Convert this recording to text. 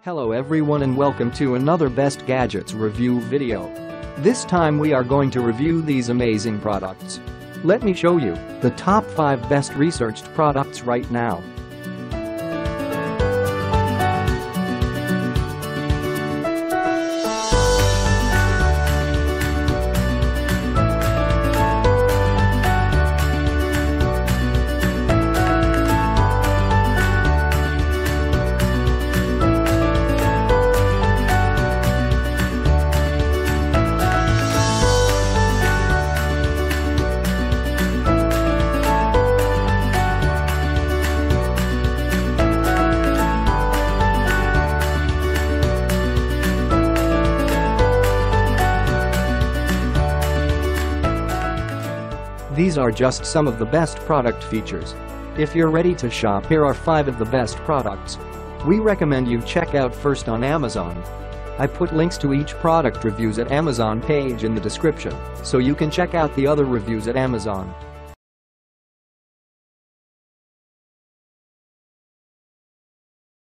Hello everyone and welcome to another Best Gadgets review video. This time we are going to review these amazing products. Let me show you the top 5 best researched products right now. These are just some of the best product features. If you're ready to shop, here are 5 of the best products we recommend you check out first on Amazon. I put links to each product reviews at Amazon page in the description, so you can check out the other reviews at Amazon.